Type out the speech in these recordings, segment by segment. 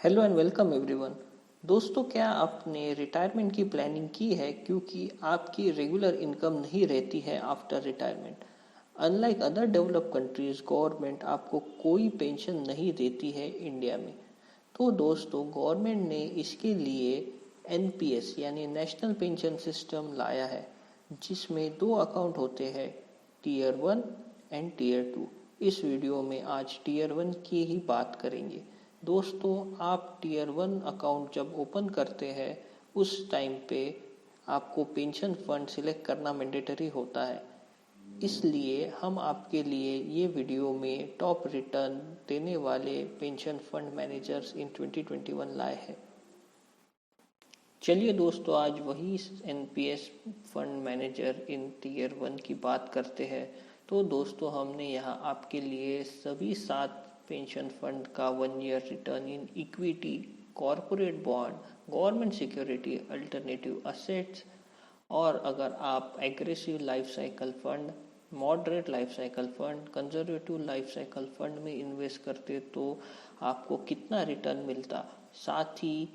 Hello and welcome everyone. दोस्तों, क्या आपने रिटायरमेंट की प्लानिंग की है क्योंकि आपकी रेगुलर इनकम नहीं रहती है after retirement. Unlike other developed countries, government आपको कोई पेंशन नहीं देती है इंडिया में। तो दोस्तों, गवर्नमेंट ने इसके लिए एनपीएस यानी नेशनल पेंशन सिस्टम लाया है, जिसमें दो अकाउंट होते हैं, टीयर 1 एंड टीयर 2। इस वीडियो में आज टीयर 1 की ही बात करेंगे। दोस्तों, आप टीयर 1 अकाउंट जब ओपन करते हैं उस टाइम पे आपको पेंशन फंड सिलेक्ट करना मैंडेटरी होता है। इसलिए हम आपके लिए ये वीडियो में टॉप रिटर्न देने वाले पेंशन फंड मैनेजर्स इन 2021 लाए हैं। चलिए दोस्तों, आज वही NPS fund manager in tier 1 की बात करते हैं। तो दोस्तों, हमने यहाँ आपके लिए सभी 7 पेंशन फंड का 1 year return in equity, corporate bond, government security, alternative assets, और अगर आप aggressive life cycle fund, moderate life cycle fund, conservative life cycle fund में इन्वेस्ट करते तो आपको कितना रिटर्न मिलता। साथ ही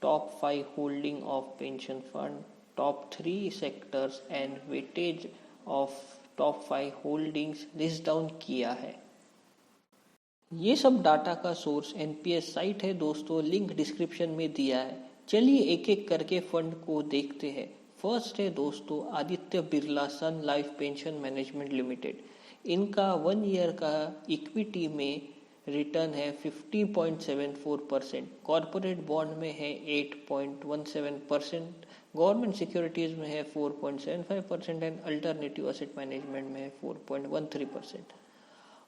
top 5 holding of pension fund, top 3 sectors and weightage of top 5 holdings list down किया है। ये सब डाटा का सोर्स एनपीएस साइट है दोस्तों, लिंक डिस्क्रिप्शन में दिया है। चलिए एक एक करके फंड को देखते हैं। फर्स्ट है दोस्तों आदित्य बिरला सन लाइफ पेंशन मैनेजमेंट लिमिटेड। इनका 1 ईयर का इक्विटी में रिटर्न है 50.74%, कॉरपोरेट बॉन्ड में है 8.17%, गवर्नमेंट सिक्योरिटीज में है 4.75% एंड अल्टरनेटिव असेट मैनेजमेंट में है 4.13%।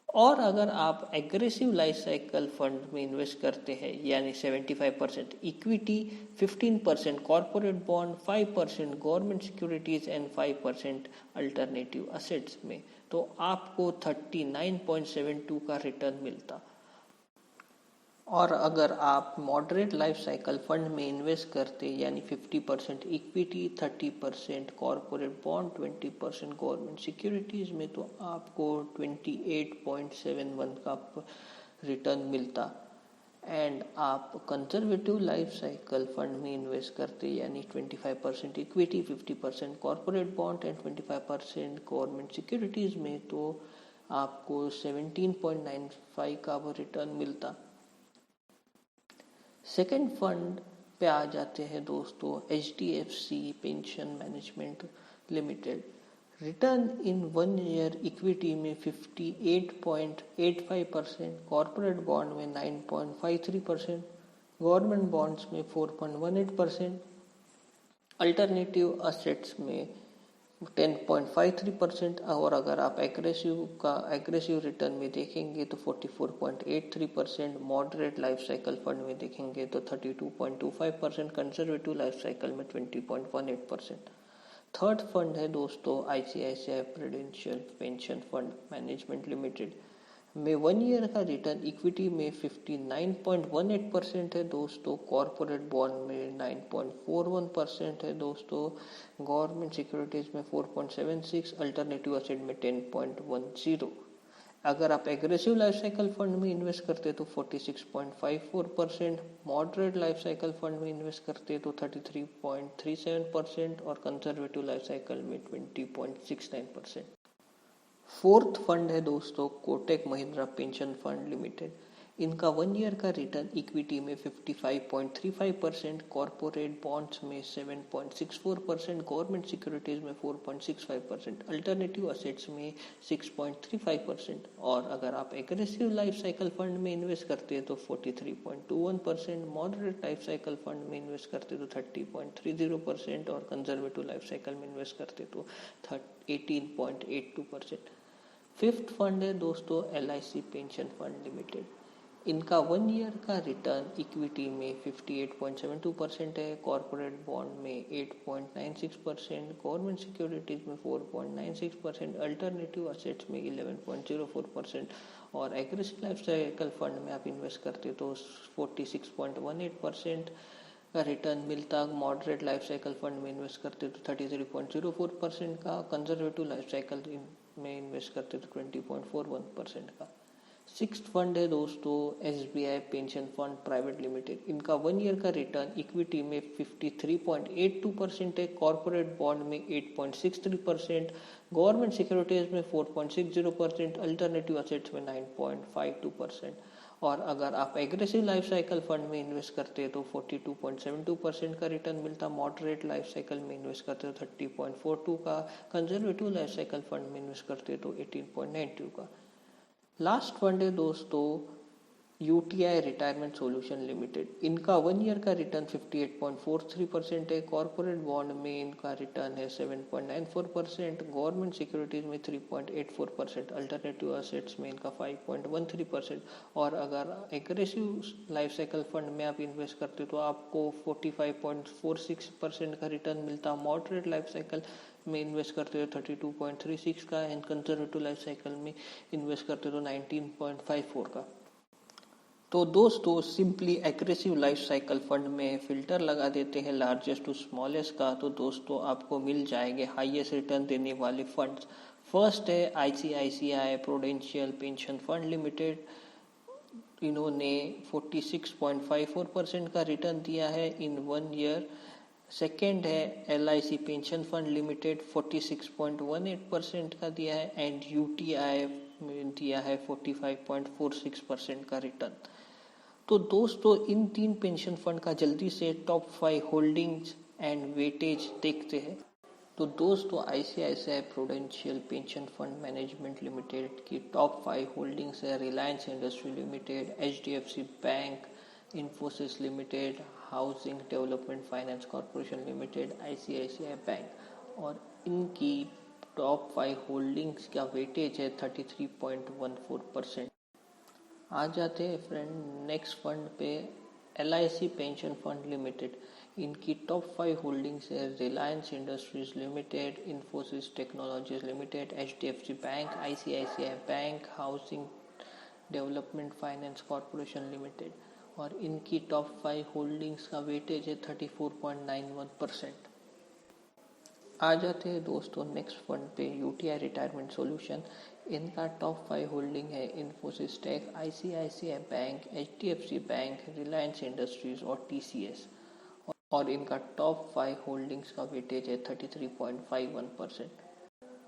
और अगर आप एग्रेसिव लाइफ साइकिल फंड में इन्वेस्ट करते हैं यानी 75% equity, 15% corporate bond, 5% government securities and 5% alternative assets में, तो आपको 39.72 का रिटर्न मिलता। और अगर आप मॉडरेट लाइफ साइकिल फंड में इन्वेस्ट करते यानी 50% equity, 30% corporate bond, 20% government securities में, तो आपको 28.71 का रिटर्न मिलता। एंड आप कंजर्वेटिव लाइफ साइकिल फंड में इन्वेस्ट करते यानी 25% equity, 50% corporate bond and 25% government securities में, तो आपको 17.95 का रिटर्न मिलता। सेकेंड फंड पे आ जाते हैं दोस्तों, HDFC pension management limited. Return in 1 year equity में 58.85%, कॉरपोरेट बॉन्ड में 9.53%, गवर्नमेंट बॉन्ड्स में 4.18%, अल्टरनेटिव असेट्स में 10.53%, और अगर आप एग्रेसिव रिटर्न में देखेंगे तो 44.83%, मॉडरेट लाइफ साइकिल फंड में देखेंगे तो 32.25%, कंजर्वेटिव लाइफ साइकिल में 20.18%। थर्ड फंड है दोस्तों ICICI prudential pension fund management limited में 1 ईयर का रिटर्न इक्विटी में 59.18% है दोस्तों, कॉरपोरेट बॉन्ड में 9.41% है दोस्तों, गवर्नमेंट सिक्योरिटीज में 4.76, अल्टरनेटिव असेट में 10.10। अगर आप एग्रेसिव लाइफ साइकिल फंड में इन्वेस्ट करते तो 46.54%, मॉडरेट लाइफ साइकिल फंड में इन्वेस्ट करते तो 33.37% और कंजर्वेटिव लाइफ साइकिल में 20.69%। फोर्थ फंड है दोस्तों Kotak Mahindra pension fund limited. इनका 1 ईयर का रिटर्न इक्विटी में 55.35%, कॉरपोरेट बॉन्ड्स में 7.64%, गवर्नमेंट सिक्योरिटीज में 4.65%, अल्टरनेटिव असेट्स में 6.35%, और अगर आप एग्रेसिव लाइफ साइकिल फंड में इन्वेस्ट करते हैं तो 43.21%, मॉडरेट लाइफ साइकिल फंड में इन्वेस्ट करते तो 30.30% और कंजर्वेटिव लाइफ साइकिल में इन्वेस्ट करते तो 18.82%। फिफ्थ फंड है दोस्तों LIC पेंशन फंड लिमिटेड। इनका 1 ईयर का रिटर्न इक्विटी में 58.72% है, कॉरपोरेट बॉन्ड में 8.96%, गवर्नमेंट सिक्योरिटीज में 4.96%, अल्टरनेटिव असेट्स में 11.04%, और एग्रेसिव लाइफ साइकिल फंड में आप इन्वेस्ट करते तो 46.18% का रिटर्न मिलता। मॉडरेट लाइफ साइकिल फंड में इन्वेस्ट करते तो 33.04% का, कंजर्वेटिव लाइफ साइकिल में इन्वेस्ट करते तो 20.41% का। सिक्स्थ फंड है दोस्तों SBI pension fund private limited. इनका 1 ईयर का रिटर्न इक्विटी में 53.82% है, कॉर्पोरेट बॉन्ड में 8.63%, गवर्नमेंट सिक्योरिटीज में 4.60%, अल्टरनेटिव असेट्स में 9.52%। और अगर आप एग्रेसिव लाइफ साइकिल फंड में इन्वेस्ट करते हैं तो 42.72% का रिटर्न मिलता, मॉडरेट लाइफ साइकिल में इन्वेस्ट करते हो 30.42 का, कंजर्वेटिव लाइफ साइकिल फंड में इन्वेस्ट करते हैं तो 18.92 का। लास्ट फंड है दोस्तों UTI रिटायरमेंट सॉल्यूशन लिमिटेड। इनका 1 ईयर का रिटर्न 58.43% है, कॉर्पोरेट बॉन्ड में इनका रिटर्न है 7.94%, गवर्नमेंट सिक्योरिटीज में 3.84%, अल्टरनेटिव असेट्स में इनका 5.13%। और अगर एग्रेसिव लाइफ साइकिल फंड में आप इन्वेस्ट करते हो तो आपको 45.46% का रिटर्न मिलता, मॉडरेट लाइफ साइकिल में इन्वेस्ट करते हो 32.36 का, एंड कंजर्वेटिव लाइफ साइकिल में इन्वेस्ट करते हो तो 19.54 का। तो दोस्तों simply aggressive life cycle fund में फिल्टर लगा देते हैं लार्जेस्ट टू स्मॉलेस्ट का, तो दोस्तों आपको मिल जाएंगे हाईएस्ट रिटर्न देने वाले फंड्स। फर्स्ट है ICICI prudential pension fund limited. इन्होंने 46.54% का रिटर्न दिया है इन 1 ईयर। सेकेंड है LIC पेंशन फंड लिमिटेड, 46.18% का दिया है, एंड UTI में दिया है 45.46% का रिटर्न। तो दोस्तों इन 3 पेंशन फंड का जल्दी से टॉप 5 होल्डिंग्स एंड वेटेज देखते हैं। तो दोस्तों ICICI prudential pension fund management limited की टॉप 5 होल्डिंग्स है Reliance industry limited, HDFC bank, Infosys limited, housing development finance corporation limited, ICICI bank. और इनकी टॉप 5 होल्डिंग्स का वेटेज है 33.14%। आ जाते हैं फ्रेंड नेक्स्ट फंड पे, LIC पेंशन फंड लिमिटेड। इनकी टॉप 5 होल्डिंग्स है Reliance industries limited, Infosys technologies limited, HDFC bank, ICICI bank, housing development finance corporation limited. और इनकी टॉप 5 होल्डिंग्स का वेटेज है 34.91%। आ जाते हैं दोस्तों नेक्स्ट फंड पे, UTI रिटायरमेंट सॉल्यूशन। इनका टॉप 5 होल्डिंग है Infosys tech, ICICI bank, HDFC bank, Reliance Industries और TCS। और इनका टॉप 5 होल्डिंग्स का वेटेज है 33.51%।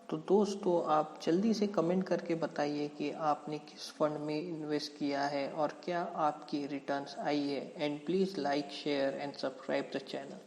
तो दोस्तों आप जल्दी से कमेंट करके बताइए कि आपने किस फंड में इन्वेस्ट किया है और क्या आपकी रिटर्न्स आई है, and please like share and subscribe the channel.